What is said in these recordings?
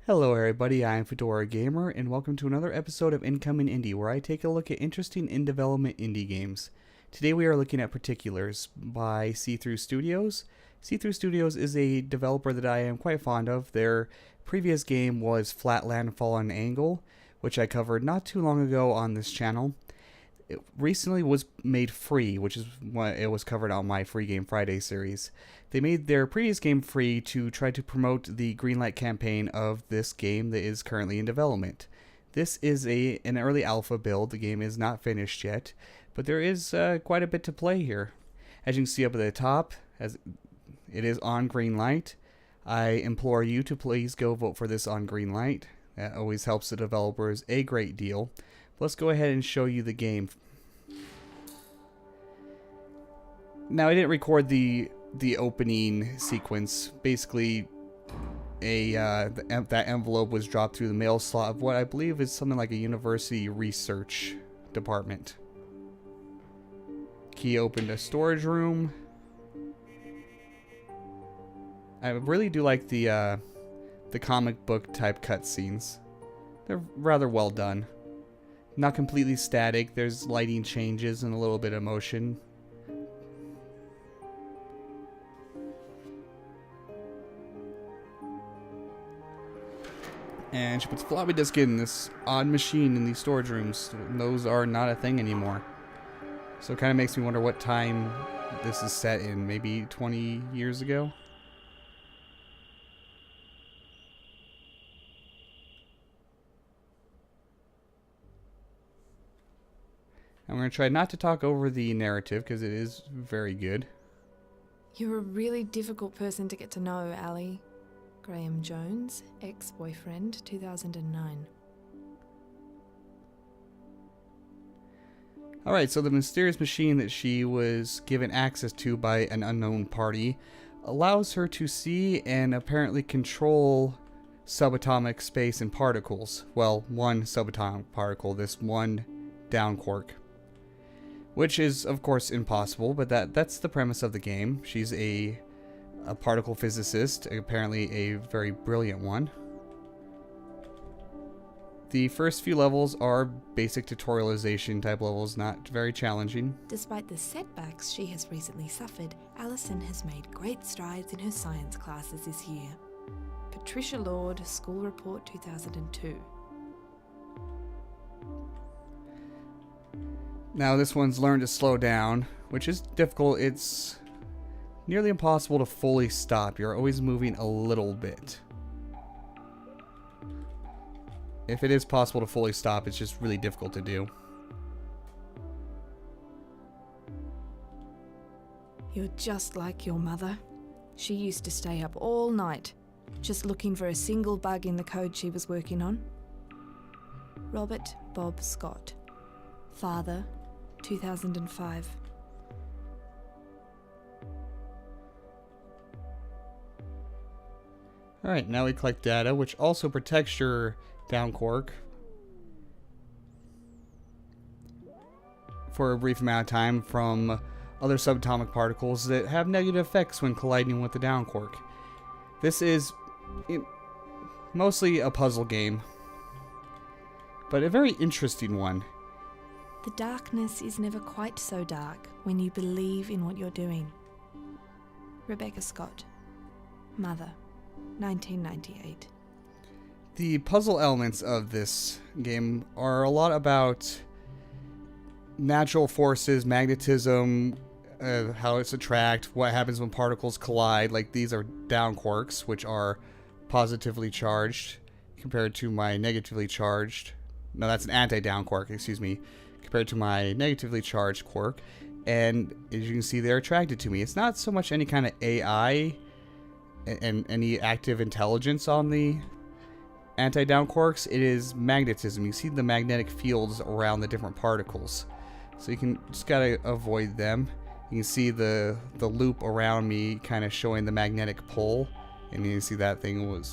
Hello everybody, I'm FedoraG4mer, and welcome to another episode of Incoming Indie, where I take a look at interesting in-development indie games. Today we are looking at Particulars by See-Through Studios. See-Through Studios is a developer that I am quite fond of. Their previous game was Flatland Fallen Angle, which I covered not too long ago on this channel. It recently was made free, which is why it was covered on my Free Game Friday series. They made their previous game free to try to promote the Greenlight campaign of this game that is currently in development. This is an early alpha build. The game is not finished yet, but there is quite a bit to play here. As you can see up at the top, as it is on Greenlight, I implore you to please go vote for this on Greenlight. That always helps the developers a great deal. Let's go ahead and show you the game. Now, I didn't record the opening sequence. Basically, that envelope was dropped through the mail slot of what I believe is something like a university research department. Key opened a storage room. I really do like the comic book type cutscenes. They're rather well done. Not completely static. There's lighting changes and a little bit of motion. And she puts floppy disk in this odd machine in these storage rooms. Those are not a thing anymore. So it kind of makes me wonder what time this is set in. Maybe 20 years ago? I'm going to try not to talk over the narrative because it is very good. You're a really difficult person to get to know, Ali. Graham Jones, ex-boyfriend, 2009. Alright, so the mysterious machine that she was given access to by an unknown party allows her to see and apparently control subatomic space and particles. Well, one subatomic particle, this one down quark. Which is, of course, impossible, but that's the premise of the game. She's a particle physicist, apparently a very brilliant one. The first few levels are basic tutorialization type levels, not very challenging. Despite the setbacks she has recently suffered, Alison has made great strides in her science classes this year. Patricia Lord, School Report 2002. Now this one's learned to slow down, which is difficult. It's nearly impossible to fully stop. You're always moving a little bit. If it is possible to fully stop, it's just really difficult to do. You're just like your mother. She used to stay up all night, just looking for a single bug in the code she was working on. Robert Bob Scott. Father, 2005. Alright, now we collect data, which also protects your down quark for a brief amount of time from other subatomic particles that have negative effects when colliding with the down quark. This is mostly a puzzle game, but a very interesting one. The darkness is never quite so dark when you believe in what you're doing. Rebecca Scott. Mother, 1998. The puzzle elements of this game are a lot about natural forces, magnetism, how it's attract, what happens when particles collide. Like these are down quarks, which are positively charged compared to my negatively charged. No, that's an anti-down quark, excuse me. Compared to my negatively charged quark, and as you can see, they're attracted to me. It's not so much any kind of AI and any active intelligence on the anti-down quarks. It is magnetism. You see the magnetic fields around the different particles, so you can just gotta avoid them. You can see the loop around me kind of showing the magnetic pull, and you can see that thing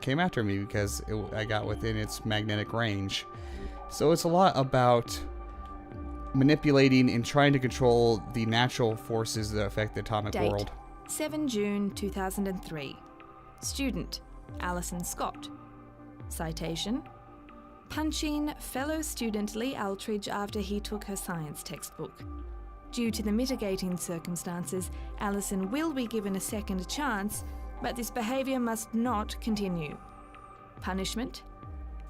came after me because I got within its magnetic range. So it's a lot about manipulating and trying to control the natural forces that affect the atomic Date: world. 7 June 2003. Student: Alison Scott. Citation: punching fellow student Lee Altridge after he took her science textbook. Due to the mitigating circumstances, Alison will be given a second chance, but this behaviour must not continue. Punishment: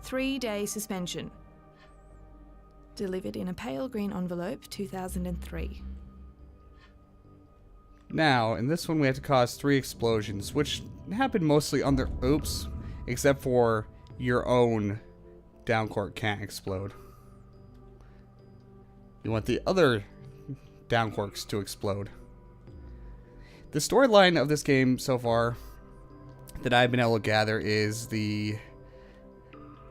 3-day suspension. Delivered in a pale green envelope, 2003. Now, in this one we have to cause 3 explosions, which happen mostly on the... Oops. Except for your own down cork can't explode. You want the other down corks to explode. The storyline of this game so far that I've been able to gather is the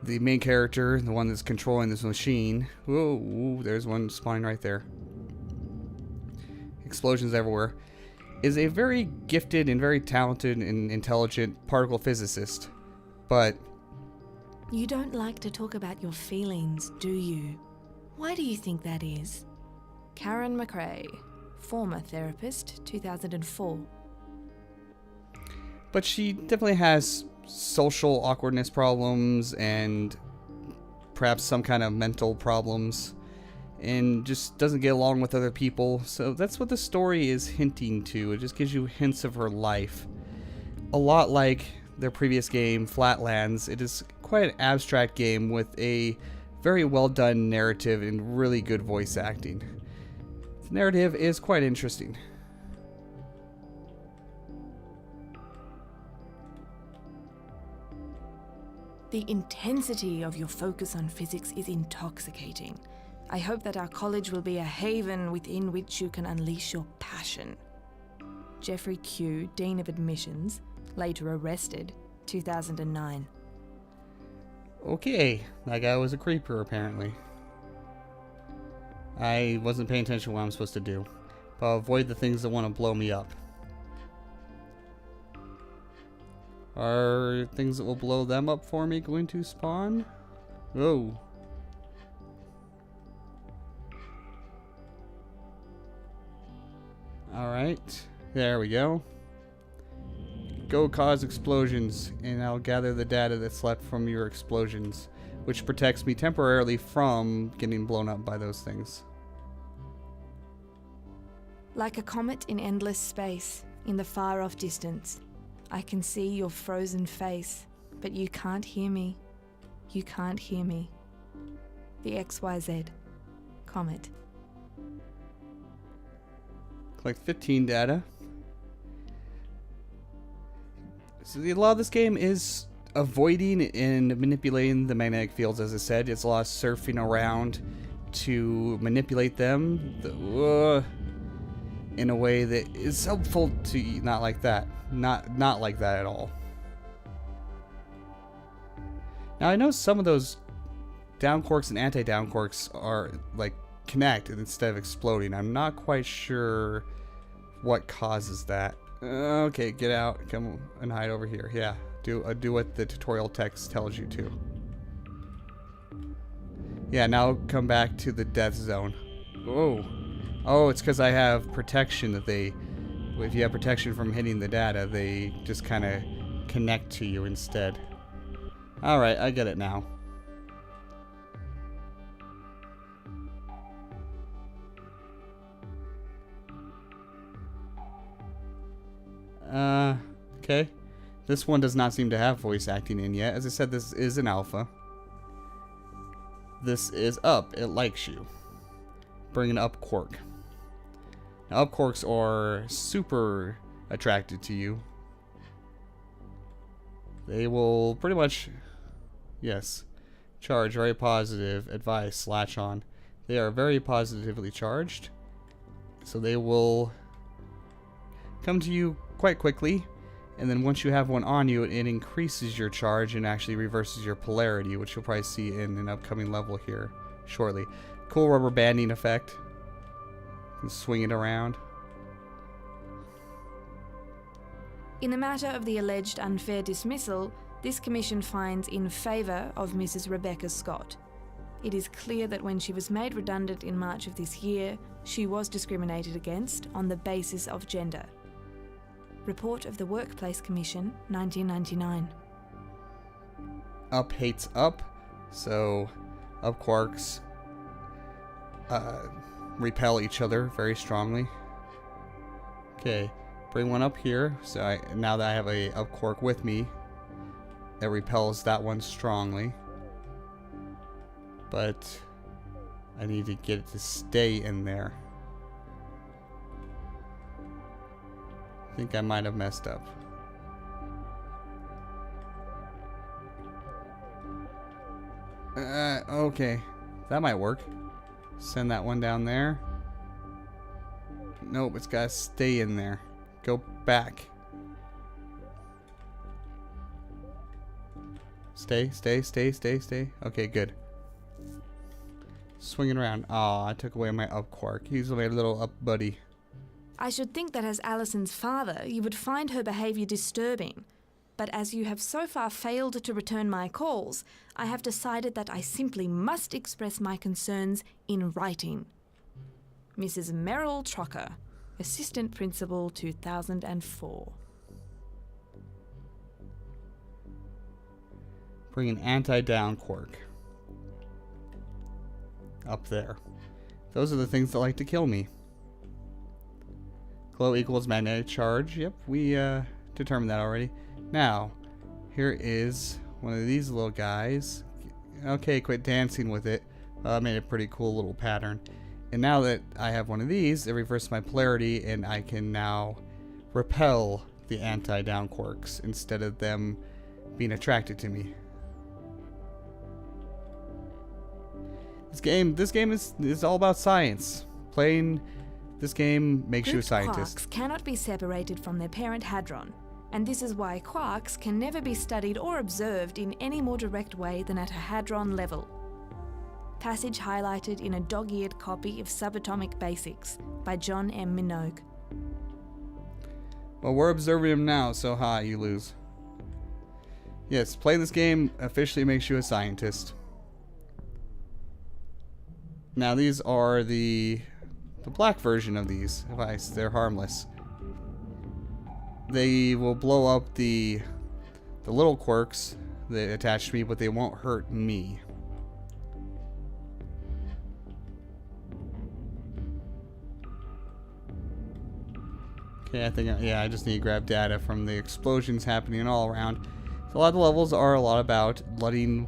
main character, the one that's controlling this machine. Whoa, there's one spawning right there. Explosions everywhere. Is a very gifted and very talented and intelligent particle physicist. But You don't like to talk about your feelings, do you? Why do you think that is? Karen McRae, former therapist, 2004. But she definitely has social awkwardness problems and perhaps some kind of mental problems and just doesn't get along with other people. So that's what the story is hinting to. It just gives you hints of her life. A lot like their previous game, Flatlands, it is quite an abstract game with a very well done narrative and really good voice acting. The narrative is quite interesting. The intensity of your focus on physics is intoxicating. I hope that our college will be a haven within which you can unleash your passion. Jeffrey Q, Dean of Admissions, later arrested, 2009. Okay, that guy was a creeper apparently. I wasn't paying attention to what I'm supposed to do. But I'll avoid the things that want to blow me up. Are things that will blow them up for me going to spawn? Oh. Alright, there we go. Go cause explosions, and I'll gather the data that's left from your explosions, which protects me temporarily from getting blown up by those things. Like a comet in endless space, in the far-off distance, I can see your frozen face, but you can't hear me. You can't hear me. The XYZ. Comet. Collect 15 data. So a lot of this game is avoiding and manipulating the magnetic fields, as I said. It's a lot of surfing around to manipulate them in a way that is helpful to you. Not like that. Not like that at all. Now I know some of those down corks and anti-down corks are like connect instead of exploding. I'm not quite sure what causes that. Okay, get out. Come and hide over here. Yeah, do what the tutorial text tells you to. Yeah, now come back to the death zone. Oh, it's because I have protection that they... If you have protection from hitting the data, they just kind of connect to you instead. Alright, I get it now. Okay. This one does not seem to have voice acting in yet. As I said, this is an alpha. This is up. It likes you. Bring an up quark. Now, up quarks are super attracted to you. They will pretty much, yes, charge very positive, advice, latch on. They are very positively charged. So they will come to you quite quickly. And then once you have one on you, it increases your charge and actually reverses your polarity, which you'll probably see in an upcoming level here shortly. Cool rubber banding effect. You can swing it around. In the matter of the alleged unfair dismissal, this commission finds in favour of Mrs. Rebecca Scott. It is clear that when she was made redundant in March of this year, she was discriminated against on the basis of gender. Report of the Workplace Commission, 1999. Up hates up, so up quarks repel each other very strongly. Okay, bring one up here. So now that I have a up quark with me, that repels that one strongly. But I need to get it to stay in there. I think I might have messed up. Okay. That might work. Send that one down there. Nope, it's gotta stay in there. Go back. Stay. Okay, good. Swinging around. Aw, I took away my up quark. He's my little up buddy. I should think that as Alison's father, you would find her behaviour disturbing. But as you have so far failed to return my calls, I have decided that I simply must express my concerns in writing. Mrs. Merrill Trocker, Assistant Principal, 2004. Bring an anti-down quark. Up there. Those are the things that like to kill me. Glow equals magnetic charge. Yep, we determined that already. Now, here is one of these little guys. Okay, quit dancing with it. I made a pretty cool little pattern. And now that I have one of these, it reverses my polarity, and I can now repel the anti-down quarks instead of them being attracted to me. This game is all about science. Playing this game makes you a scientist. Quarks cannot be separated from their parent hadron, and this is why quarks can never be studied or observed in any more direct way than at a hadron level. Passage highlighted in a dog-eared copy of Subatomic Basics by John M. Minogue. Well, we're observing him now, so you lose. Yes, playing this game officially makes you a scientist. Now these are the black version of these devices. They're harmless. They will blow up the little quirks that attach to me, but they won't hurt me. Okay, I think I just need to grab data from the explosions happening all around. So a lot of the levels are a lot about letting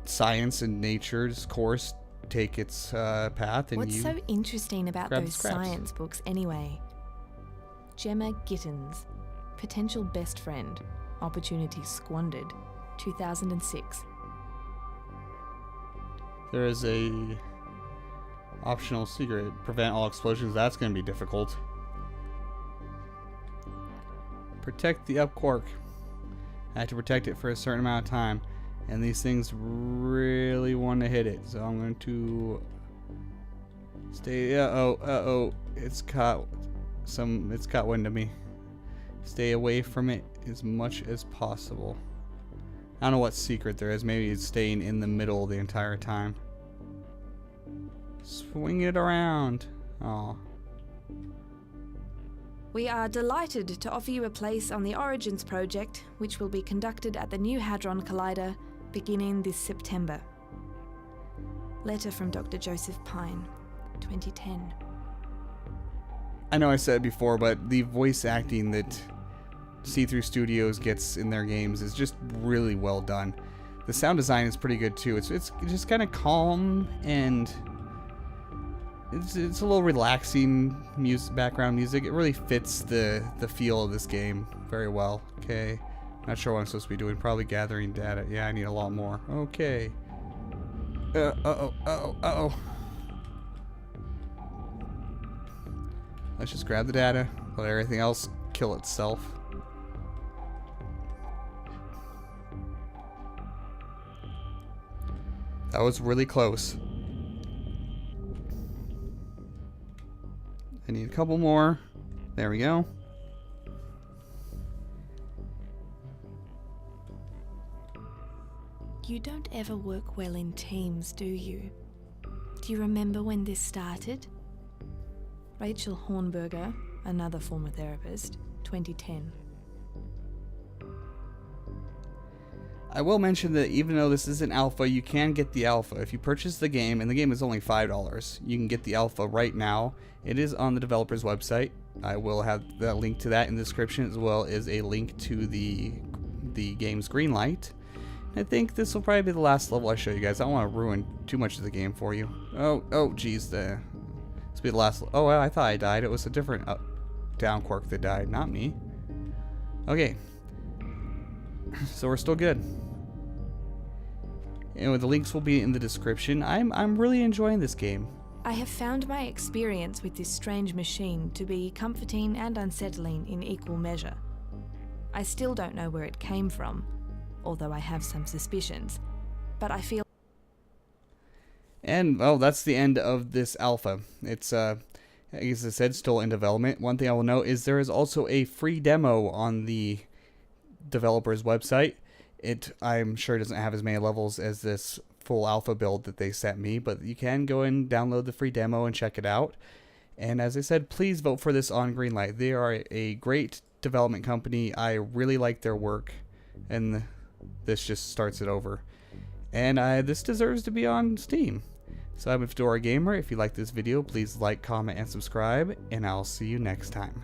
science and nature's course take its path, and What's so interesting about those scraps. science books anyway? Gemma Gittins, Potential Best Friend, Opportunity Squandered, 2006. There is a optional secret. Prevent all explosions. That's going to be difficult. Protect the up quark. I have to protect it for a certain amount of time. And these things really want to hit it. So I'm going to stay. It's caught wind of me. Stay away from it as much as possible. I don't know what secret there is. Maybe it's staying in the middle the entire time. Swing it around. Aw. We are delighted to offer you a place on the Origins project, which will be conducted at the New Hadron Collider beginning this September. Letter from Dr. Joseph Pine, 2010. I know I said it before, but the voice acting that See-Through Studios gets in their games is just really well done. The sound design is pretty good too. It's just kind of calm, and it's a little relaxing background music. It really fits the feel of this game very well. Okay, not sure what I'm supposed to be doing. Probably gathering data. Yeah, I need a lot more. Okay. Uh-oh. Let's just grab the data. Let everything else kill itself. That was really close. I need a couple more. There we go. You don't ever work well in teams, do you? Do you remember when this started? Rachel Hornberger, another former therapist, 2010. I will mention that even though this isn't alpha, you can get the alpha. If you purchase the game, and the game is only $5, you can get the alpha right now. It is on the developer's website. I will have the link to that in the description, as well as a link to the game's Greenlight. I think this will probably be the last level I show you guys. I don't want to ruin too much of the game for you. Oh, geez, this will be the last. Oh, I thought I died. It was a different down quark that died, not me. Okay, so we're still good. And the links will be in the description. I'm really enjoying this game. I have found my experience with this strange machine to be comforting and unsettling in equal measure. I still don't know where it came from, although I have some suspicions, but I feel... And, well, that's the end of this alpha. It's, as I said, still in development. One thing I will note is there is also a free demo on the developer's website. I'm sure doesn't have as many levels as this full alpha build that they sent me, but you can go and download the free demo and check it out. And as I said, please vote for this on Greenlight. They are a great development company. I really like their work, and this just starts it over. And this deserves to be on Steam. So I'm FedoraG4mer. If you like this video, please like, comment, and subscribe, and I'll see you next time.